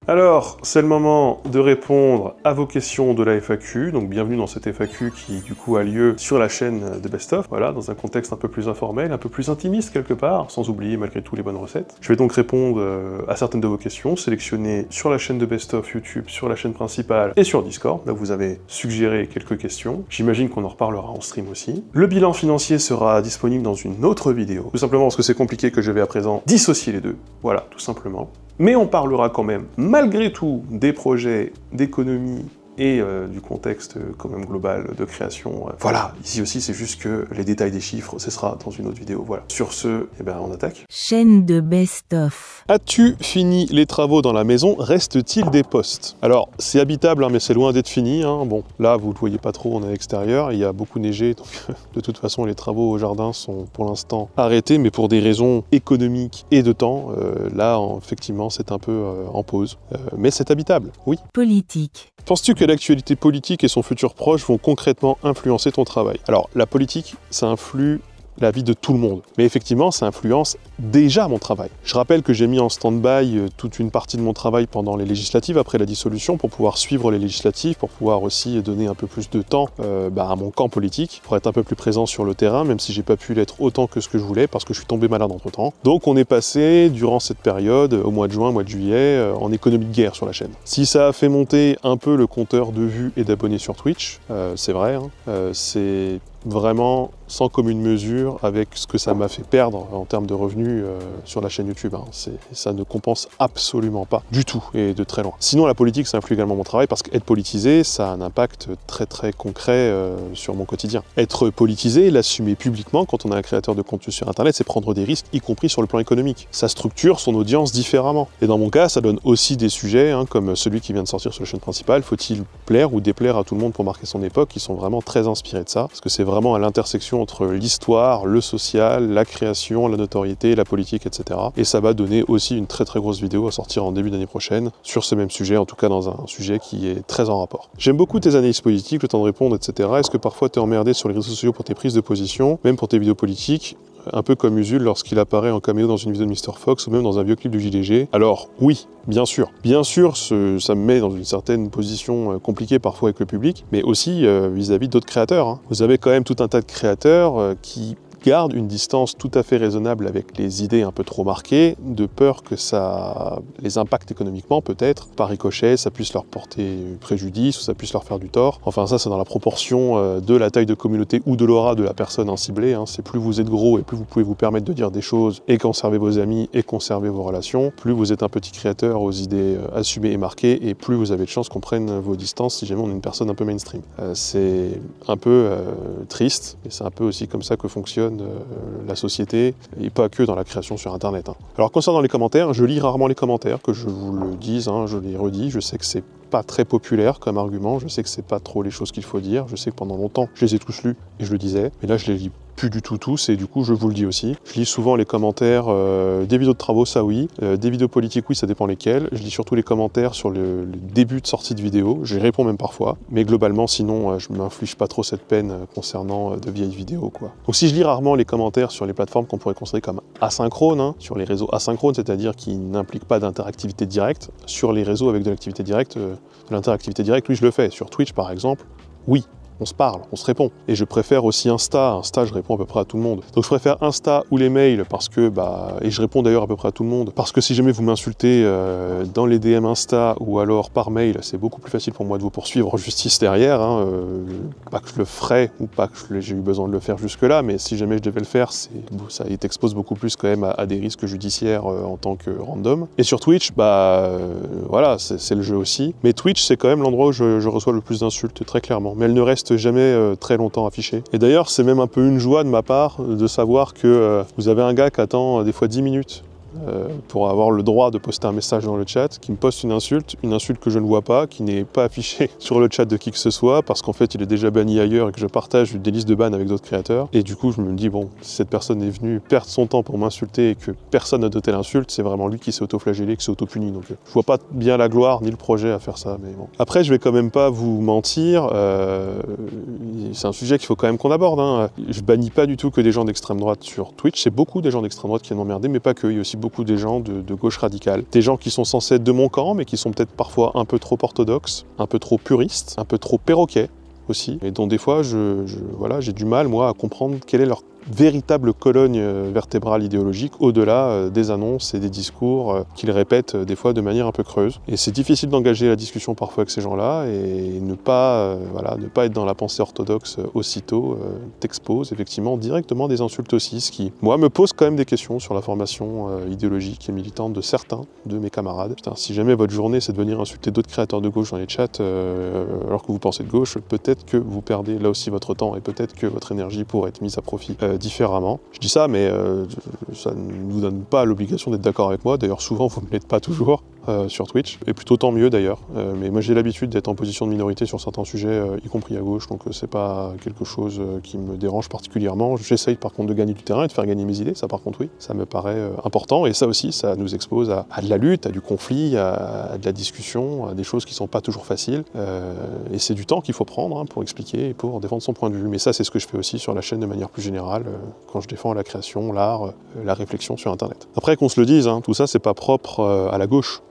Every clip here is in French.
Alors, c'est le moment de répondre à vos questions de la FAQ, donc bienvenue dans cette FAQ qui du coup a lieu sur la chaîne de Best of, voilà, dans un contexte un peu plus informel, un peu plus intimiste quelque part, sans oublier malgré tout les bonnes recettes. Je vais donc répondre à certaines de vos questions, sélectionnées sur la chaîne de Best of YouTube, sur la chaîne principale et sur Discord, là vous avez suggéré quelques questions, j'imagine qu'on en reparlera en stream aussi. Le bilan financier sera disponible dans une autre vidéo, tout simplement parce que c'est compliqué que je vais à présent dissocier les deux, voilà, tout simplement. Mais on parlera quand même, malgré tout, des projets d'économie et du contexte quand même global de création. Voilà, ici aussi c'est juste que les détails des chiffres, ce sera dans une autre vidéo, voilà. Sur ce, eh ben on attaque. Chaîne de best-of. As-tu fini les travaux dans la maison? Reste-t-il des postes? Alors, c'est habitable, hein, mais c'est loin d'être fini. Hein. Bon, là, vous ne le voyez pas trop, on est à l'extérieur, il y a beaucoup neigé, donc de toute façon, les travaux au jardin sont pour l'instant arrêtés, mais pour des raisons économiques et de temps, là, effectivement, c'est un peu en pause. Mais c'est habitable, oui. Politique. Penses-tu que l'actualité politique et son futur proche vont concrètement influencer ton travail? Alors, la politique, ça influe la vie de tout le monde. Mais effectivement, ça influence déjà mon travail. Je rappelle que j'ai mis en stand-by toute une partie de mon travail pendant les législatives, après la dissolution, pour pouvoir suivre les législatives, pour pouvoir aussi donner un peu plus de temps à mon camp politique, pour être un peu plus présent sur le terrain, même si j'ai pas pu l'être autant que ce que je voulais, parce que je suis tombé malade entre-temps. Donc on est passé, durant cette période, au mois de juin, mois de juillet, en économie de guerre sur la chaîne. Si ça a fait monter un peu le compteur de vues et d'abonnés sur Twitch, c'est vrai, hein, c'est vraiment sans commune mesure avec ce que ça m'a fait perdre en termes de revenus sur la chaîne YouTube. Hein. Ça ne compense absolument pas du tout et de très loin. Sinon, la politique, ça influe également mon travail parce qu'être politisé, ça a un impact très concret sur mon quotidien. Être politisé, l'assumer publiquement quand on est un créateur de contenu sur Internet, c'est prendre des risques, y compris sur le plan économique. Ça structure son audience différemment. Et dans mon cas, ça donne aussi des sujets, hein, comme celui qui vient de sortir sur la chaîne principale, faut-il plaire ou déplaire à tout le monde pour marquer son époque, qui sont vraiment très inspirés de ça, parce que c'est vraiment à l'intersection entre l'histoire, le social, la création, la notoriété, la politique, etc. Et ça va donner aussi une très grosse vidéo à sortir en début d'année prochaine sur ce même sujet, en tout cas dans un sujet qui est très en rapport. J'aime beaucoup tes analyses politiques, le temps de répondre, etc. Est-ce que parfois t'es emmerdé sur les réseaux sociaux pour tes prises de position, même pour tes vidéos politiques? Un peu comme Usul lorsqu'il apparaît en caméo dans une vidéo de Mr. Fox ou même dans un vieux clip de JDG. Alors oui, bien sûr. Bien sûr, ça me met dans une certaine position compliquée parfois avec le public, mais aussi vis-à-vis d'autres créateurs. Hein. Vous avez quand même tout un tas de créateurs qui gardent une distance tout à fait raisonnable avec les idées un peu trop marquées, de peur que ça les impacte économiquement peut-être, par ricochet, ça puisse leur porter préjudice ou ça puisse leur faire du tort. Enfin ça c'est dans la proportion de la taille de communauté ou de l'aura de la personne ciblée. Hein. C'est plus vous êtes gros et plus vous pouvez vous permettre de dire des choses et conserver vos amis et conserver vos relations, plus vous êtes un petit créateur aux idées assumées et marquées et plus vous avez de chances qu'on prenne vos distances si jamais on est une personne un peu mainstream. C'est un peu triste et c'est un peu aussi comme ça que fonctionne la société, et pas que dans la création sur Internet. Hein. Alors concernant les commentaires, je lis rarement les commentaires, que je vous le dise, hein, je les redis, je sais que c'est pas très populaire comme argument, je sais que c'est pas trop les choses qu'il faut dire, je sais que pendant longtemps je les ai tous lus et je le disais, mais là je les lis plus du tout tous et du coup je vous le dis aussi. Je lis souvent les commentaires des vidéos de travaux, ça oui, des vidéos politiques oui, ça dépend lesquelles. Je lis surtout les commentaires sur le début de sortie de vidéo, j'y réponds même parfois, mais globalement sinon je m'inflige pas trop cette peine concernant de vieilles vidéos quoi. Donc si je lis rarement les commentaires sur les plateformes qu'on pourrait considérer comme asynchrones, hein, sur les réseaux asynchrones, c'est-à-dire qui n'impliquent pas d'interactivité directe, sur les réseaux avec de l'activité directe, de l'interactivité directe, oui je le fais. Sur Twitch par exemple, oui. On se parle, on se répond. Et je préfère aussi Insta. Insta, je réponds à peu près à tout le monde. Donc je préfère Insta ou les mails parce que, et je réponds d'ailleurs à peu près à tout le monde, parce que si jamais vous m'insultez dans les DM Insta ou alors par mail, c'est beaucoup plus facile pour moi de vous poursuivre en justice derrière. Hein, pas que je le ferais ou pas que j'ai eu besoin de le faire jusque-là, mais si jamais je devais le faire, ça t'expose beaucoup plus quand même à des risques judiciaires en tant que random. Et sur Twitch, voilà, c'est le jeu aussi. Mais Twitch, c'est quand même l'endroit où je reçois le plus d'insultes, très clairement. Mais elle ne reste jamais très longtemps affiché. Et d'ailleurs, c'est même un peu une joie de ma part de savoir que vous avez un gars qui attend des fois 10 minutes pour avoir le droit de poster un message dans le chat, qui me poste une insulte que je ne vois pas, qui n'est pas affichée sur le chat de qui que ce soit, parce qu'en fait il est déjà banni ailleurs et que je partage des listes de ban avec d'autres créateurs. Et du coup je me dis, bon, si cette personne est venue perdre son temps pour m'insulter et que personne n'a noté l'insulte, c'est vraiment lui qui s'est auto-flagellé, qui s'est auto-puni. Donc je vois pas bien la gloire ni le projet à faire ça, mais bon. Après je vais quand même pas vous mentir, c'est un sujet qu'il faut quand même qu'on aborde. Hein. Je bannis pas du tout que des gens d'extrême droite sur Twitch, c'est beaucoup des gens d'extrême droite qui viennent m'emmerder, mais pas que, il y a aussi beaucoup beaucoup des gens de gauche radicale. Des gens qui sont censés être de mon camp, mais qui sont peut-être parfois un peu trop orthodoxes, un peu trop puristes, un peu trop perroquets aussi, et dont des fois, voilà, j'ai du mal, moi, à comprendre quelle est leur véritable colonne vertébrale idéologique au-delà des annonces et des discours qu'ils répètent des fois de manière un peu creuse. Et c'est difficile d'engager la discussion parfois avec ces gens-là et ne pas être dans la pensée orthodoxe aussitôt t'expose effectivement directement des insultes aussi, ce qui, moi, me pose quand même des questions sur la formation idéologique et militante de certains de mes camarades. Putain, si jamais votre journée c'est de venir insulter d'autres créateurs de gauche dans les chats alors que vous pensez de gauche, peut-être que vous perdez là aussi votre temps et peut-être que votre énergie pourrait être mise à profit différemment. Je dis ça, mais ça ne vous donne pas l'obligation d'être d'accord avec moi. D'ailleurs, souvent, vous ne l'êtes pas toujours sur Twitch, et plutôt tant mieux d'ailleurs. Mais moi, j'ai l'habitude d'être en position de minorité sur certains sujets, y compris à gauche, donc c'est pas quelque chose qui me dérange particulièrement. J'essaye par contre de gagner du terrain et de faire gagner mes idées, ça par contre oui, ça me paraît important, et ça aussi, ça nous expose à de la lutte, à du conflit, à de la discussion, à des choses qui sont pas toujours faciles, et c'est du temps qu'il faut prendre pour expliquer et pour défendre son point de vue. Mais ça, c'est ce que je fais aussi sur la chaîne de manière plus générale, quand je défends la création, l'art, la réflexion sur Internet. Après, qu'on se le dise, tout ça, c'est pas propre à la gauche.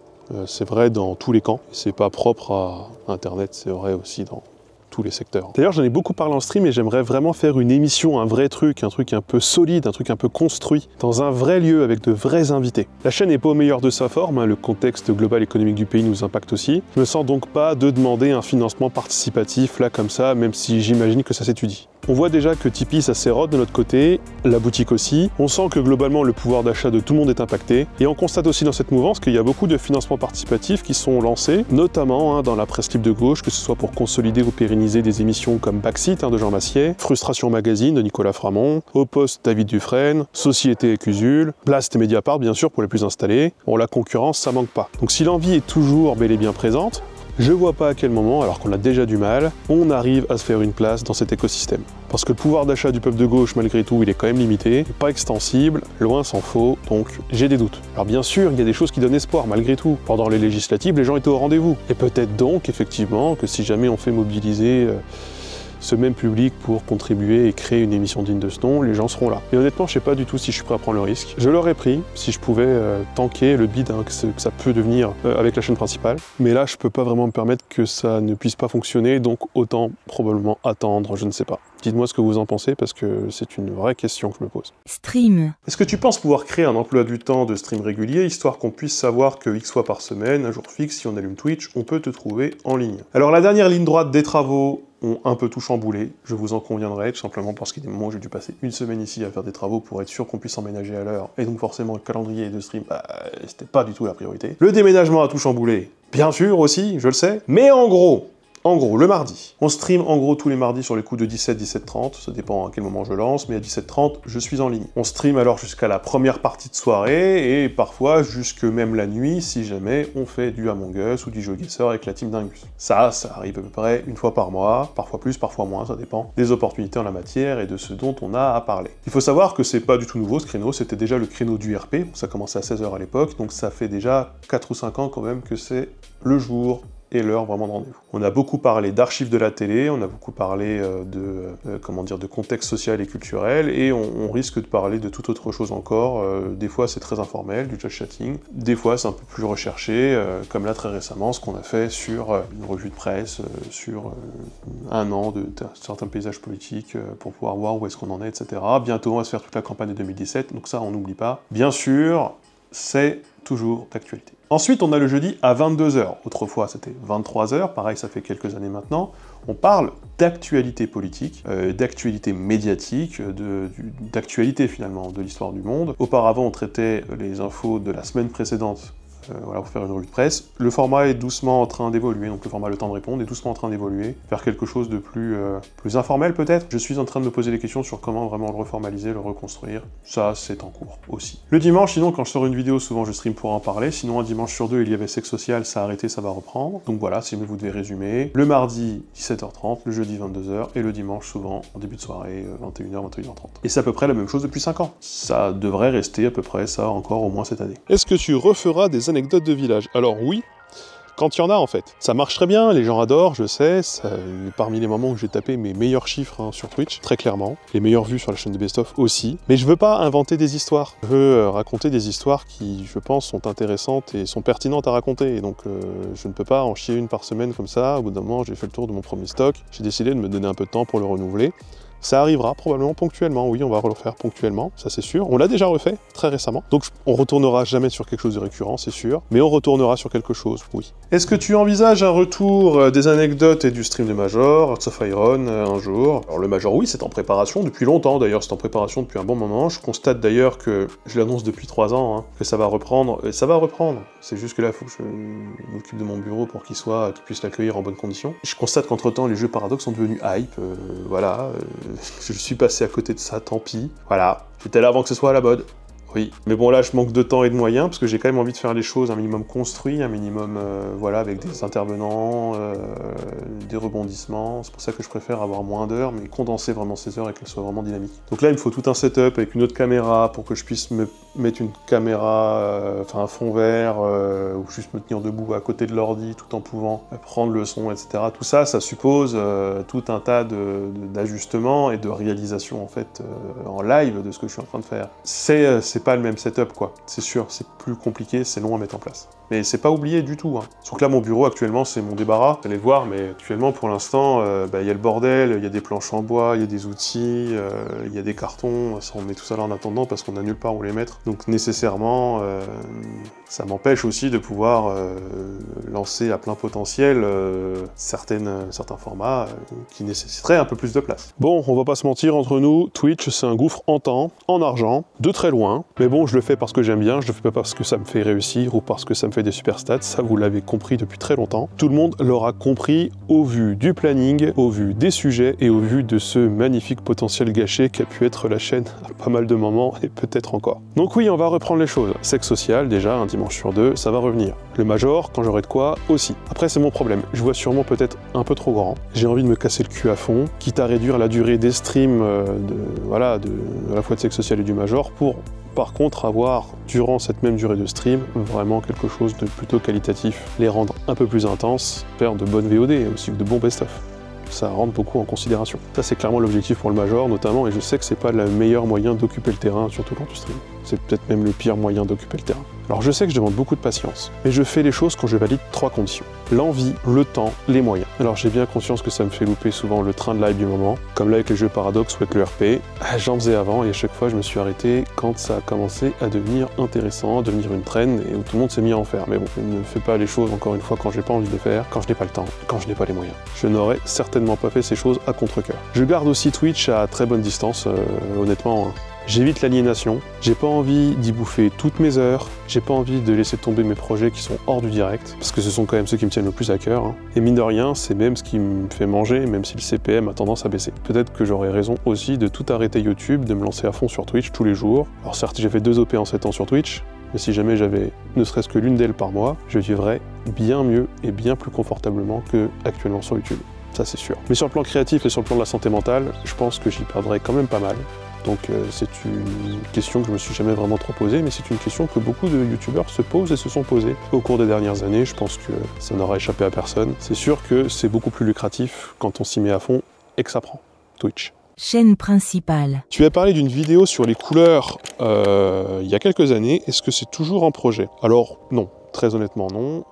C'est vrai dans tous les camps. C'est pas propre à Internet, c'est vrai aussi dans tous les secteurs. D'ailleurs, j'en ai beaucoup parlé en stream et j'aimerais vraiment faire une émission, un vrai truc, un truc un peu solide, un truc un peu construit, dans un vrai lieu avec de vrais invités. La chaîne n'est pas au meilleur de sa forme, le contexte global économique du pays nous impacte aussi. Je me sens donc pas de demander un financement participatif là comme ça, même si j'imagine que ça s'étudie. On voit déjà que Tipeee ça s'érode de notre côté, la boutique aussi. On sent que globalement le pouvoir d'achat de tout le monde est impacté. Et on constate aussi dans cette mouvance qu'il y a beaucoup de financements participatifs qui sont lancés, notamment dans la presse libre de gauche, que ce soit pour consolider ou pérenniser des émissions comme Backseat de Jean Massier, Frustration Magazine de Nicolas Framont, Au Poste David Dufresne, Société et Cusul, Blast et Mediapart bien sûr pour les plus installés. Bon, la concurrence ça manque pas. Donc si l'envie est toujours bel et bien présente, je vois pas à quel moment, alors qu'on a déjà du mal, on arrive à se faire une place dans cet écosystème. Parce que le pouvoir d'achat du peuple de gauche, malgré tout, il est quand même limité, pas extensible, loin s'en faut, donc j'ai des doutes. Alors bien sûr, il y a des choses qui donnent espoir, malgré tout. Pendant les législatives, les gens étaient au rendez-vous. Et peut-être donc, effectivement, que si jamais on fait mobiliser ce même public pour contribuer et créer une émission digne de ce nom, les gens seront là. Et honnêtement, je sais pas du tout si je suis prêt à prendre le risque. Je l'aurais pris si je pouvais tanker le bid que ça peut devenir avec la chaîne principale. Mais là, je peux pas vraiment me permettre que ça ne puisse pas fonctionner, donc autant probablement attendre, je ne sais pas. Dites-moi ce que vous en pensez, parce que c'est une vraie question que je me pose. Stream. Est-ce que tu penses pouvoir créer un emploi du temps de stream régulier, histoire qu'on puisse savoir que X fois par semaine, un jour fixe, si on allume Twitch, on peut te trouver en ligne? Alors la dernière ligne droite des travaux ont un peu tout chamboulé, je vous en conviendrai, tout simplement parce qu'il y a des moments où j'ai dû passer une semaine ici à faire des travaux pour être sûr qu'on puisse emménager à l'heure, et donc forcément le calendrier de stream, c'était pas du tout la priorité. Le déménagement a tout chamboulé, bien sûr aussi, je le sais, mais en gros, le mardi. On stream en gros tous les mardis sur les coups de 17-17h30, ça dépend à quel moment je lance, mais à 17h30, je suis en ligne. On stream alors jusqu'à la première partie de soirée, et parfois jusque même la nuit, si jamais on fait du Among Us ou du GeoGuessr avec la team Dingus. Ça arrive à peu près une fois par mois, parfois plus, parfois moins, ça dépend des opportunités en la matière et de ce dont on a à parler. Il faut savoir que c'est pas du tout nouveau ce créneau, c'était déjà le créneau du RP, ça commençait à 16h à l'époque, donc ça fait déjà 4 ou 5 ans quand même que c'est le jour et l'heure vraiment de rendez-vous. On a beaucoup parlé d'archives de la télé, on a beaucoup parlé de contexte social et culturel, et on risque de parler de toute autre chose encore. Des fois c'est très informel, du chat-chatting, des fois c'est un peu plus recherché, comme là très récemment, ce qu'on a fait sur une revue de presse, sur un an de certains paysages politiques, pour pouvoir voir où est-ce qu'on en est, etc. Bientôt on va se faire toute la campagne de 2017, donc ça on n'oublie pas. Bien sûr, c'est toujours d'actualité. Ensuite, on a le jeudi à 22h. Autrefois, c'était 23h, pareil, ça fait quelques années maintenant. On parle d'actualité politique, d'actualité médiatique, d'actualité finalement de l'histoire du monde. Auparavant, on traitait les infos de la semaine précédente, voilà, pour faire une revue de presse. Le format est doucement en train d'évoluer, donc le format Le Temps de répondre est doucement en train d'évoluer, vers quelque chose de plus informel peut-être. Je suis en train de me poser des questions sur comment vraiment le reformaliser, le reconstruire. Ça, c'est en cours aussi. Le dimanche, sinon, quand je sors une vidéo, souvent je stream pour en parler. Sinon, un dimanche sur deux, il y avait Sexe Social, ça a arrêté, ça va reprendre. Donc voilà, si vous devez résumer. Le mardi, 17h30, le jeudi, 22h, et le dimanche, souvent, en début de soirée, 21h, 21h30. Et c'est à peu près la même chose depuis 5 ans. Ça devrait rester à peu près ça encore au moins cette année. Est-ce que tu referas des anecdotes de village? Alors oui, quand il y en a en fait. Ça marche très bien, les gens adorent, je sais, parmi les moments où j'ai tapé mes meilleurs chiffres sur Twitch, très clairement, les meilleures vues sur la chaîne de Best of aussi, mais je veux pas inventer des histoires, je veux raconter des histoires qui, je pense, sont intéressantes et sont pertinentes à raconter, et donc je ne peux pas en chier une par semaine comme ça. Au bout d'un moment, j'ai fait le tour de mon premier stock, j'ai décidé de me donner un peu de temps pour le renouveler. Ça arrivera probablement ponctuellement, oui, on va le refaire ponctuellement, ça c'est sûr. On l'a déjà refait très récemment, donc on retournera jamais sur quelque chose de récurrent, c'est sûr, mais on retournera sur quelque chose, oui. Est-ce que tu envisages un retour des anecdotes et du stream de Major, Hearts of Iron, un jour? Alors le Major, oui, c'est en préparation depuis longtemps, d'ailleurs, c'est en préparation depuis un bon moment. Je constate d'ailleurs que, je l'annonce depuis 3 ans, que ça va reprendre, et ça va reprendre. C'est juste que là, il faut que je m'occupe de mon bureau pour qu'il puisse l'accueillir en bonnes conditions. Je constate qu'entre-temps, les jeux Paradox sont devenus hype, voilà. Je suis passé à côté de ça, tant pis. Voilà, j'étais là avant que ce soit à la mode. Oui, mais bon là je manque de temps et de moyens parce que j'ai quand même envie de faire les choses un minimum construit, un minimum voilà, avec des intervenants, des rebondissements. C'est pour ça que je préfère avoir moins d'heures, mais condenser vraiment ces heures et qu'elles soient vraiment dynamiques. Donc là il me faut tout un setup avec une autre caméra pour que je puisse me mettre une caméra, enfin un fond vert, ou juste me tenir debout à côté de l'ordi tout en pouvant prendre le son, etc. Tout ça, ça suppose tout un tas d'ajustements et de réalisations en fait en live de ce que je suis en train de faire. C'est pas le même setup quoi, c'est sûr, c'est plus compliqué, c'est long à mettre en place. Mais c'est pas oublié du tout, Sauf que là mon bureau actuellement c'est mon débarras, vous allez le voir, mais actuellement pour l'instant, y a le bordel, il y a des planches en bois, il y a des outils, il y a des cartons, ça on met tout ça là en attendant parce qu'on a nulle part où les mettre. Donc nécessairement, ça m'empêche aussi de pouvoir lancer à plein potentiel certains formats qui nécessiteraient un peu plus de place. Bon, on va pas se mentir entre nous, Twitch c'est un gouffre en temps, en argent, de très loin, mais bon je le fais parce que j'aime bien, je le fais pas parce que ça me fait réussir ou parce que ça me fait des super stats, ça vous l'avez compris depuis très longtemps. Tout le monde l'aura compris au vu du planning, au vu des sujets et au vu de ce magnifique potentiel gâché qu'a pu être la chaîne à pas mal de moments et peut-être encore. Donc oui, on va reprendre les choses. Sexe social, déjà, un dimanche sur 2, ça va revenir. Le Major, quand j'aurai de quoi, aussi. Après, c'est mon problème. Je vois sûrement peut-être un peu trop grand. J'ai envie de me casser le cul à fond, quitte à réduire la durée des streams à la fois de Sexe social et du Major pour par contre avoir, durant cette même durée de stream, vraiment quelque chose de plutôt qualitatif, les rendre un peu plus intenses, faire de bonnes VOD et aussi de bons best-of. Ça rentre beaucoup en considération. Ça c'est clairement l'objectif pour le Major notamment, et je sais que c'est pas le meilleur moyen d'occuper le terrain, surtout quand tu stream. C'est peut-être même le pire moyen d'occuper le terrain. Alors je sais que je demande beaucoup de patience, mais je fais les choses quand je valide 3 conditions. L'envie, le temps, les moyens. Alors j'ai bien conscience que ça me fait louper souvent le train de live du moment, comme là avec les jeux Paradox ou avec le RP. J'en faisais avant et à chaque fois je me suis arrêté quand ça a commencé à devenir intéressant, à devenir une trend et où tout le monde s'est mis à en faire. Mais bon, je ne fais pas les choses encore une fois quand j'ai pas envie de les faire, quand je n'ai pas le temps, quand je n'ai pas les moyens. Je n'aurais certainement pas fait ces choses à contre-cœur. Je garde aussi Twitch à très bonne distance, honnêtement. J'évite l'aliénation, j'ai pas envie d'y bouffer toutes mes heures, j'ai pas envie de laisser tomber mes projets qui sont hors du direct, parce que ce sont quand même ceux qui me tiennent le plus à cœur. Et mine de rien, c'est même ce qui me fait manger, même si le CPM a tendance à baisser. Peut-être que j'aurais raison aussi de tout arrêter YouTube, de me lancer à fond sur Twitch tous les jours. Alors certes, j'ai fait 2 OP en 7 ans sur Twitch, mais si jamais j'avais ne serait-ce que l'une d'elles par mois, je vivrais bien mieux et bien plus confortablement que actuellement sur YouTube. Ça c'est sûr. Mais sur le plan créatif et sur le plan de la santé mentale, je pense que j'y perdrais quand même pas mal. Donc c'est une question que je me suis jamais vraiment trop posée, mais c'est une question que beaucoup de youtubeurs se posent et se sont posées au cours des dernières années. Je pense que ça n'aura échappé à personne. C'est sûr que c'est beaucoup plus lucratif quand on s'y met à fond et que ça prend. Twitch. Chaîne principale. Tu as parlé d'une vidéo sur les couleurs il y a quelques années. Est-ce que c'est toujours en projet? Alors non. Très honnêtement non,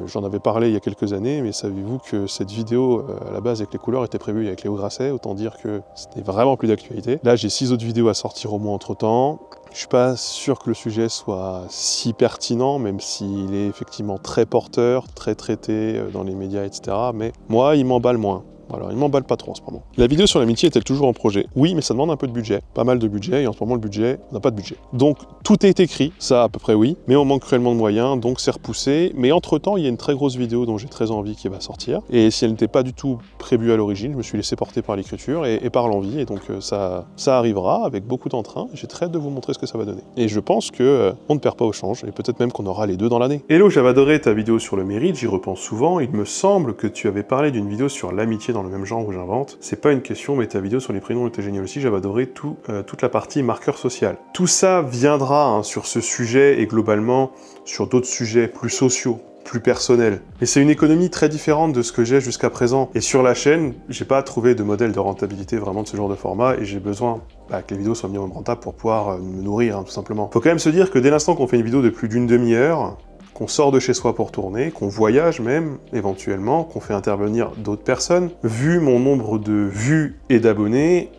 j'en avais parlé il y a quelques années, mais savez-vous que cette vidéo à la base avec les couleurs était prévue avec Léo Grasset, autant dire que c'était vraiment plus d'actualité. Là j'ai 6 autres vidéos à sortir au moins entre temps. Je suis pas sûr que le sujet soit si pertinent, même s'il est effectivement très porteur, très traité dans les médias, etc. Mais moi il m'emballe moins. Alors, il m'emballe pas trop en ce moment. La vidéo sur l'amitié est-elle toujours en projet? Oui, mais ça demande un peu de budget. Pas mal de budget, et en ce moment, le budget, on n'a pas de budget. Donc, tout est écrit, ça à peu près oui, mais on manque cruellement de moyens, donc c'est repoussé. Mais entre-temps, il y a une très grosse vidéo dont j'ai très envie qui va sortir. Et si elle n'était pas du tout prévue à l'origine, je me suis laissé porter par l'écriture et par l'envie. Et donc, ça arrivera avec beaucoup d'entrain. J'ai très hâte de vous montrer ce que ça va donner. Et je pense que on ne perd pas au change, et peut-être même qu'on aura les deux dans l'année. Hello, j'avais adoré ta vidéo sur le mérite, j'y repense souvent. Il me semble que tu avais parlé d'une vidéo sur l'amitié dans le même genre où j'invente. C'est pas une question, mais ta vidéo sur les prénoms était géniale aussi. J'avais adoré toute la partie marqueur social. Tout ça viendra sur ce sujet et globalement sur d'autres sujets plus sociaux plus personnel. Mais c'est une économie très différente de ce que j'ai jusqu'à présent. Et sur la chaîne, j'ai pas trouvé de modèle de rentabilité vraiment de ce genre de format et j'ai besoin que les vidéos soient minimum rentables pour pouvoir me nourrir, hein, tout simplement. Faut quand même se dire que dès l'instant qu'on fait une vidéo de plus d'une demi-heure, qu'on sort de chez soi pour tourner, qu'on voyage même, éventuellement, qu'on fait intervenir d'autres personnes, vu mon nombre de vues et d'abonnés,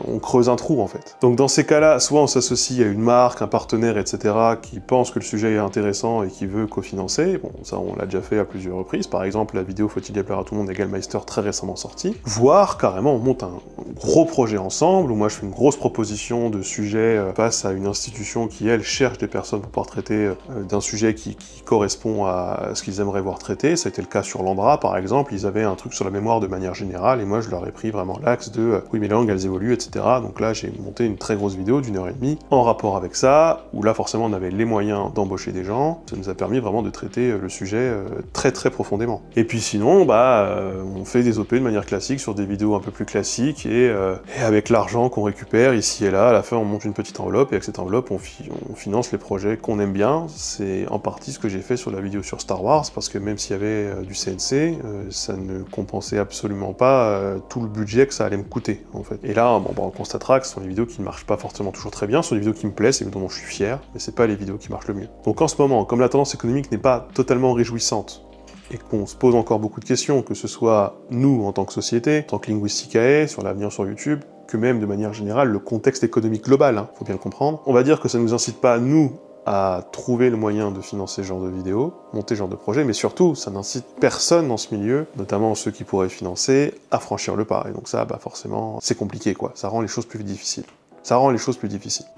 on creuse un trou en fait. Donc dans ces cas-là, soit on s'associe à une marque, un partenaire, etc., qui pense que le sujet est intéressant et qui veut cofinancer, bon ça on l'a déjà fait à plusieurs reprises, par exemple la vidéo Faut-il bien plaire à tout le monde d'Egalmeister très récemment sortie, voire carrément on monte un gros projet ensemble, où moi je fais une grosse proposition de sujet face à une institution qui elle cherche des personnes pour pouvoir traiter d'un sujet qui correspond à ce qu'ils aimeraient voir traité. Ça a été le cas sur l'Ambra par exemple, ils avaient un truc sur la mémoire de manière générale, et moi je leur ai pris vraiment l'axe de oui mais les langues elles évoluent, etc. Donc là j'ai monté une très grosse vidéo d'1h30 en rapport avec ça, où là forcément on avait les moyens d'embaucher des gens, ça nous a permis vraiment de traiter le sujet très très profondément. Et puis sinon, on fait des OP de manière classique sur des vidéos un peu plus classiques, et avec l'argent qu'on récupère ici et là, à la fin on monte une petite enveloppe, et avec cette enveloppe on finance les projets qu'on aime bien. C'est en partie ce que j'ai fait sur la vidéo sur Star Wars, parce que même s'il y avait du CNC, ça ne compensait absolument pas tout le budget que ça allait me coûter, en fait. Et là, on constatera que ce sont les vidéos qui ne marchent pas forcément toujours très bien, ce sont les vidéos qui me plaisent et dont je suis fier, mais c'est pas les vidéos qui marchent le mieux. Donc en ce moment, comme la tendance économique n'est pas totalement réjouissante, et qu'on se pose encore beaucoup de questions, que ce soit nous en tant que société, en tant que Linguisticae, sur l'avenir sur YouTube, que même de manière générale, le contexte économique global, faut bien le comprendre, on va dire que ça ne nous incite pas, nous, à trouver le moyen de financer ce genre de vidéos, monter ce genre de projet, mais surtout, ça n'incite personne dans ce milieu, notamment ceux qui pourraient financer, à franchir le pas. Et donc ça, forcément, c'est compliqué, quoi. Ça rend les choses plus difficiles.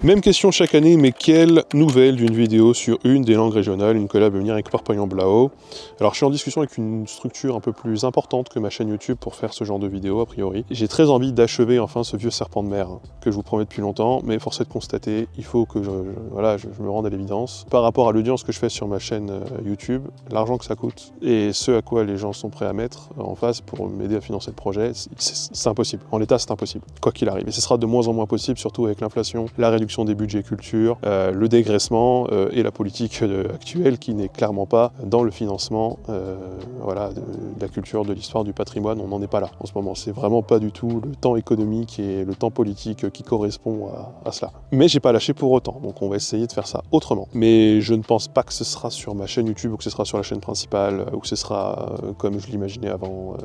Même question chaque année, mais quelle nouvelle d'une vidéo sur une des langues régionales, une collab à venir avec Parpaillon Blao. Alors je suis en discussion avec une structure un peu plus importante que ma chaîne YouTube pour faire ce genre de vidéo, a priori. J'ai très envie d'achever enfin ce vieux serpent de mer, que je vous promets depuis longtemps, mais force est de constater, il faut que je me rende à l'évidence. Par rapport à l'audience que je fais sur ma chaîne YouTube, l'argent que ça coûte, et ce à quoi les gens sont prêts à mettre en face pour m'aider à financer le projet, c'est impossible. En l'état, c'est impossible, quoi qu'il arrive. Et ce sera de moins en moins possible, surtout avec l'inflation, la réduction des budgets culture, le dégraissement et la politique actuelle qui n'est clairement pas dans le financement de la culture, de l'histoire, du patrimoine. On n'en est pas là en ce moment. C'est vraiment pas du tout le temps économique et le temps politique qui correspond à cela. Mais j'ai pas lâché pour autant, donc on va essayer de faire ça autrement. Mais je ne pense pas que ce sera sur ma chaîne YouTube ou que ce sera sur la chaîne principale ou que ce sera comme je l'imaginais avant.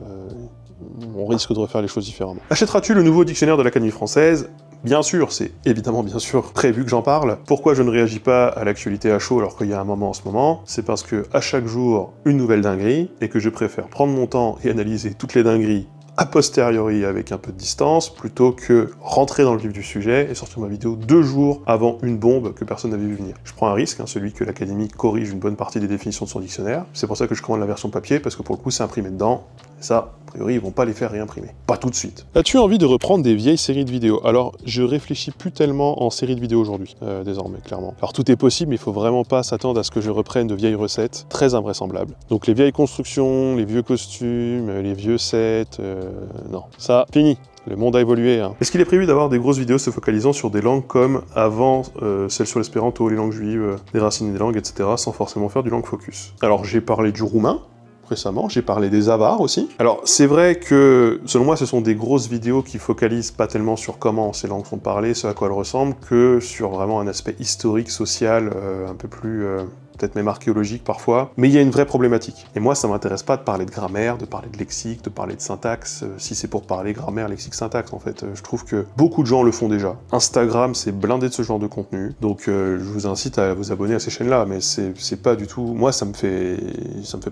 On risque de refaire les choses différemment. Achèteras-tu le nouveau dictionnaire de l'Académie française ? Bien sûr, c'est évidemment bien sûr prévu que j'en parle. Pourquoi je ne réagis pas à l'actualité à chaud alors qu'il y a un moment en ce moment? C'est parce que à chaque jour, une nouvelle dinguerie, et que je préfère prendre mon temps et analyser toutes les dingueries a posteriori avec un peu de distance, plutôt que rentrer dans le vif du sujet et sortir ma vidéo 2 jours avant une bombe que personne n'avait vu venir. Je prends un risque, celui que l'Académie corrige une bonne partie des définitions de son dictionnaire. C'est pour ça que je commande la version papier, parce que pour le coup c'est imprimé dedans, et ça, a priori, ils vont pas les faire réimprimer. Pas tout de suite. As-tu envie de reprendre des vieilles séries de vidéos? Alors, je réfléchis plus tellement en séries de vidéos aujourd'hui, désormais, clairement. Alors tout est possible, mais il faut vraiment pas s'attendre à ce que je reprenne de vieilles recettes, très invraisemblables. Donc les vieilles constructions, les vieux costumes, les vieux sets, non. Ça, fini. Le monde a évolué. Est-ce qu'il est prévu d'avoir des grosses vidéos se focalisant sur des langues comme avant celles sur l'espéranto, les langues juives, des racines des langues, etc., sans forcément faire du langue focus? Alors j'ai parlé du roumain, récemment, j'ai parlé des Avars aussi. Alors c'est vrai que, selon moi, ce sont des grosses vidéos qui focalisent pas tellement sur comment ces langues sont parlées, ce à quoi elles ressemblent, que sur vraiment un aspect historique, social, un peu plus... peut-être même archéologique parfois, mais il y a une vraie problématique. Et moi, ça m'intéresse pas de parler de grammaire, de parler de lexique, de parler de syntaxe, si c'est pour parler grammaire, lexique, syntaxe, en fait. Je trouve que beaucoup de gens le font déjà. Instagram, c'est blindé de ce genre de contenu, donc je vous incite à vous abonner à ces chaînes-là, mais c'est pas du tout... Moi, ça me fait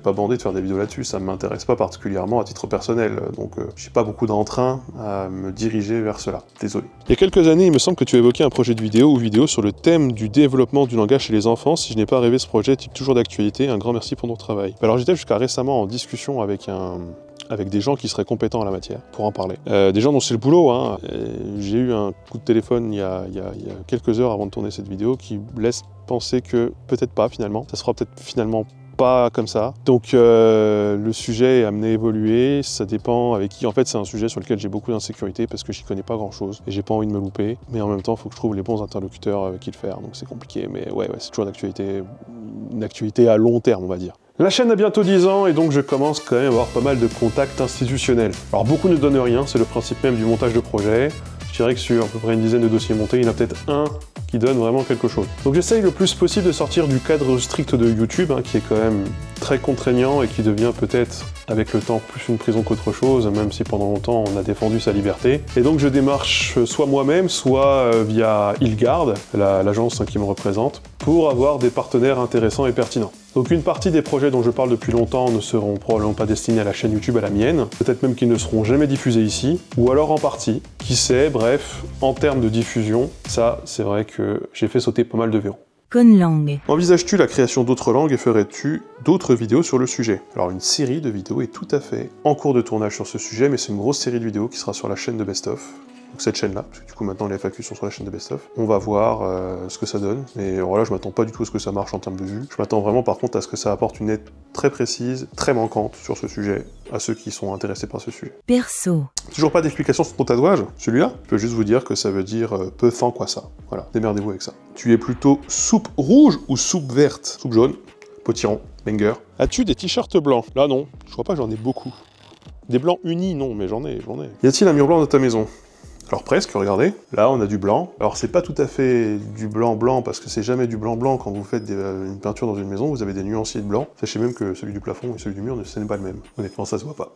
pas bander de faire des vidéos là-dessus, ça m'intéresse pas particulièrement à titre personnel, donc j'ai pas beaucoup d'entrain à me diriger vers cela. Désolé. Il y a quelques années, il me semble que tu évoquais un projet de vidéo sur le thème du développement du langage chez les enfants. Si je n'ai pas rêvé ce projet est toujours d'actualité, un grand merci pour ton travail. Alors j'étais jusqu'à récemment en discussion avec des gens qui seraient compétents en la matière, pour en parler. Des gens dont c'est le boulot, J'ai eu un coup de téléphone il y a quelques heures avant de tourner cette vidéo qui laisse penser que peut-être pas finalement, ça se fera peut-être finalement pas comme ça. Donc le sujet est amené à évoluer, ça dépend avec qui. En fait, c'est un sujet sur lequel j'ai beaucoup d'insécurité parce que j'y connais pas grand-chose et j'ai pas envie de me louper. Mais en même temps, il faut que je trouve les bons interlocuteurs avec qui le faire, donc c'est compliqué. Mais ouais, c'est toujours d'actualité, une actualité à long terme, on va dire. La chaîne a bientôt 10 ans et donc je commence quand même à avoir pas mal de contacts institutionnels. Alors beaucoup ne donnent rien, c'est le principe même du montage de projet. Je dirais que sur à peu près une dizaine de dossiers montés, il y en a peut-être un qui donne vraiment quelque chose. Donc j'essaye le plus possible de sortir du cadre strict de YouTube, qui est quand même très contraignant et qui devient peut-être avec le temps plus une prison qu'autre chose, même si pendant longtemps on a défendu sa liberté. Et donc je démarche soit moi-même, soit via Ilgard, l'agence qui me représente, pour avoir des partenaires intéressants et pertinents. Donc une partie des projets dont je parle depuis longtemps ne seront probablement pas destinés à la chaîne YouTube, à la mienne, peut-être même qu'ils ne seront jamais diffusés ici, ou alors en partie, qui sait, bref, en termes de diffusion, ça c'est vrai que j'ai fait sauter pas mal de verrous. Conlang. Envisages-tu la création d'autres langues et ferais-tu d'autres vidéos sur le sujet? Alors une série de vidéos est tout à fait en cours de tournage sur ce sujet, mais c'est une grosse série de vidéos qui sera sur la chaîne de Best Of. Donc cette chaîne-là, parce que du coup maintenant les FAQ sont sur la chaîne de Best Of. On va voir ce que ça donne, mais alors là je m'attends pas du tout à ce que ça marche en termes de vues. Je m'attends vraiment par contre à ce que ça apporte une aide très précise, très manquante sur ce sujet, à ceux qui sont intéressés par ce sujet. Perso. Toujours pas d'explication sur ton tatouage, celui-là? Je peux juste vous dire que ça veut dire peu fin quoi ça. Voilà, démerdez-vous avec ça. Tu es plutôt soupe rouge ou soupe verte? Soupe jaune, potiron, banger. As-tu des t-shirts blancs? Là non, je crois pas que j'en ai beaucoup. Des blancs unis, non, mais j'en ai. Y a-t-il un mur blanc dans ta maison? Alors presque, regardez, là on a du blanc. Alors c'est pas tout à fait du blanc parce que c'est jamais du blanc quand vous faites une peinture dans une maison, vous avez des nuanciers de blanc. Sachez même que celui du plafond et celui du mur, ce n'est pas le même. Honnêtement, ça se voit pas.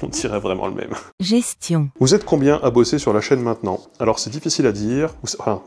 On dirait vraiment le même. Gestion. Vous êtes combien à bosser sur la chaîne maintenant? Alors c'est difficile à dire.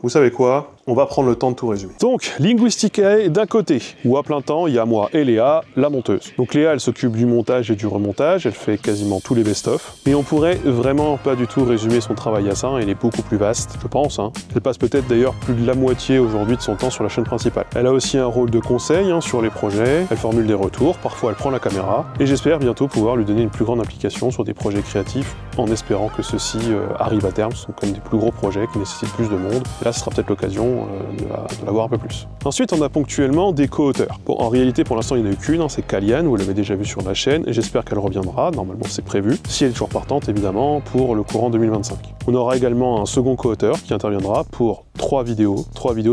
Vous savez quoi? On va prendre le temps de tout résumer. Donc, Linguisticae d'un côté, où à plein temps, il y a moi et Léa, la monteuse. Donc Léa, elle s'occupe du montage et du remontage, elle fait quasiment tous les best-of. Mais on pourrait vraiment pas du tout résumer son travail à ça, il est beaucoup plus vaste, je pense. Elle passe peut-être d'ailleurs plus de la moitié aujourd'hui de son temps sur la chaîne principale. Elle a aussi un rôle de conseil sur les projets, elle formule des retours, parfois elle prend la caméra, et j'espère bientôt pouvoir lui donner une plus grande implication sur des projets créatifs, en espérant que ceux-ci arrivent à terme. Ce sont quand même des plus gros projets qui nécessitent plus de monde. Et là, ce sera peut-être l'occasion de la voir un peu plus. Ensuite, on a ponctuellement des co-auteurs. Bon, en réalité, pour l'instant, il n'y en a eu qu'une, c'est Kalian, vous l'avez déjà vu sur la chaîne, et j'espère qu'elle reviendra, normalement c'est prévu, si elle est toujours partante, évidemment, pour le courant 2025. On aura également un second co-auteur qui interviendra pour 3 vidéos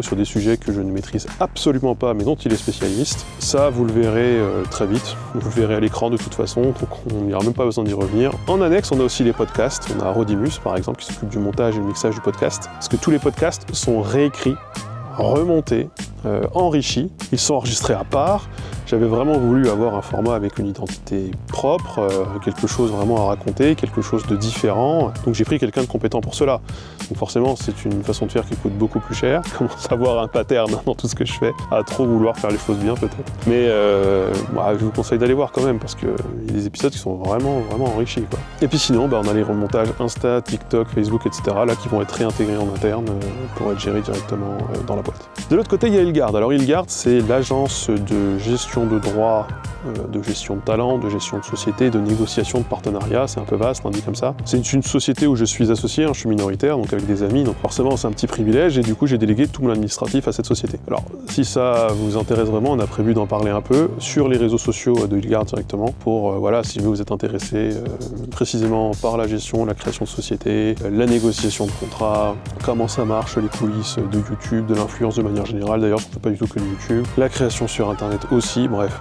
sur des sujets que je ne maîtrise absolument pas, mais dont il est spécialiste. Ça, vous le verrez très vite, vous le verrez à l'écran de toute façon, donc on n'y aura même pas besoin d'y revenir. En annexe, on a aussi les podcasts, on a Rodimus par exemple, qui s'occupe du montage et du mixage du podcast, parce que tous les podcasts sont réécrits, remontés, enrichis, ils sont enregistrés à part. J'avais vraiment voulu avoir un format avec une identité propre, quelque chose vraiment à raconter, quelque chose de différent. Donc j'ai pris quelqu'un de compétent pour cela. Donc forcément, c'est une façon de faire qui coûte beaucoup plus cher. Je commence à avoir un pattern dans tout ce que je fais, à trop vouloir faire les choses bien peut-être. Mais je vous conseille d'aller voir quand même, parce qu'il y a des épisodes qui sont vraiment enrichis, quoi. Et puis sinon, on a les remontages Insta, TikTok, Facebook, etc. là qui vont être réintégrés en interne pour être gérés directement dans la boîte. De l'autre côté, il y a Ilgard. Alors Ilgard, c'est l'agence de gestion de droit, de gestion de talent, de gestion de société, de négociation de partenariat, c'est un peu vaste, dit comme ça. C'est une société où je suis associé, je suis minoritaire, donc avec des amis, donc forcément c'est un petit privilège, et du coup j'ai délégué tout mon administratif à cette société. Alors, si ça vous intéresse vraiment, on a prévu d'en parler un peu sur les réseaux sociaux de Ilgard directement, pour, si vous êtes intéressé précisément par la gestion, la création de société, la négociation de contrats, comment ça marche, les coulisses de YouTube, de l'influence de manière générale, d'ailleurs je ne fais pas du tout que de YouTube, la création sur internet aussi, bref,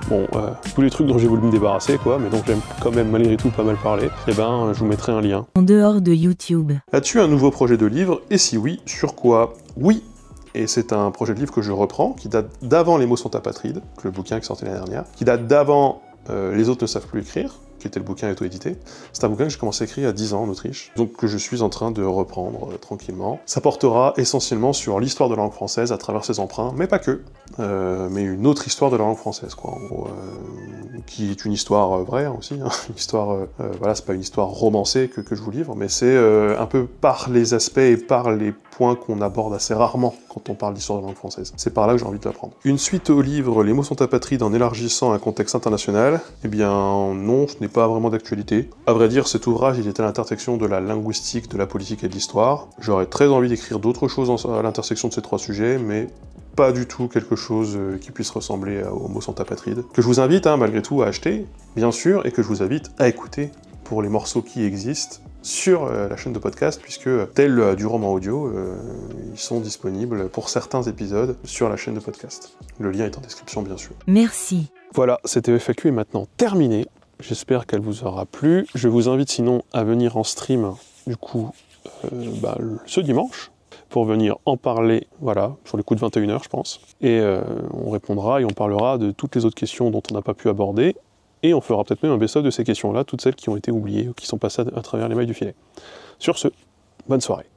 tous les trucs dont j'ai voulu me débarrasser, quoi, mais donc j'aime quand même malgré tout pas mal parler, je vous mettrai un lien. En dehors de YouTube. As-tu un nouveau projet de livre? Et si oui, sur quoi? Oui, et c'est un projet de livre que je reprends, qui date d'avant Les mots sont apatrides, le bouquin qui sortait l'année dernière, qui date d'avant Les autres ne savent plus écrire, qui était le bouquin auto-édité. C'est un bouquin que j'ai commencé à écrire à 10 ans en Autriche, donc que je suis en train de reprendre tranquillement. Ça portera essentiellement sur l'histoire de la langue française à travers ses emprunts, mais pas que, mais une autre histoire de la langue française, quoi, en gros, qui est une histoire vraie aussi, une histoire, c'est pas une histoire romancée que je vous livre, mais c'est un peu par les aspects et par les points qu'on aborde assez rarement quand on parle d'histoire de la langue française. C'est par là que j'ai envie de l'apprendre. Une suite au livre Les mots sont apatrides en élargissant un contexte international, eh bien non, ce n'est pas vraiment d'actualité. À vrai dire, cet ouvrage, il est à l'intersection de la linguistique, de la politique et de l'histoire. J'aurais très envie d'écrire d'autres choses à l'intersection de ces 3 sujets, mais pas du tout quelque chose qui puisse ressembler aux mots sont apatrides. Que je vous invite, malgré tout, à acheter, bien sûr, et que je vous invite à écouter pour les morceaux qui existent sur la chaîne de podcast, puisque tel du roman audio, ils sont disponibles pour certains épisodes sur la chaîne de podcast. Le lien est en description, bien sûr. Merci. Voilà, cette FAQ est maintenant terminée. J'espère qu'elle vous aura plu. Je vous invite sinon à venir en stream, du coup, ce dimanche, pour venir en parler, voilà, sur les coups de 21h, je pense. Et on répondra et on parlera de toutes les autres questions dont on n'a pas pu aborder. Et on fera peut-être même un best-of de ces questions-là, toutes celles qui ont été oubliées ou qui sont passées à travers les mailles du filet. Sur ce, bonne soirée.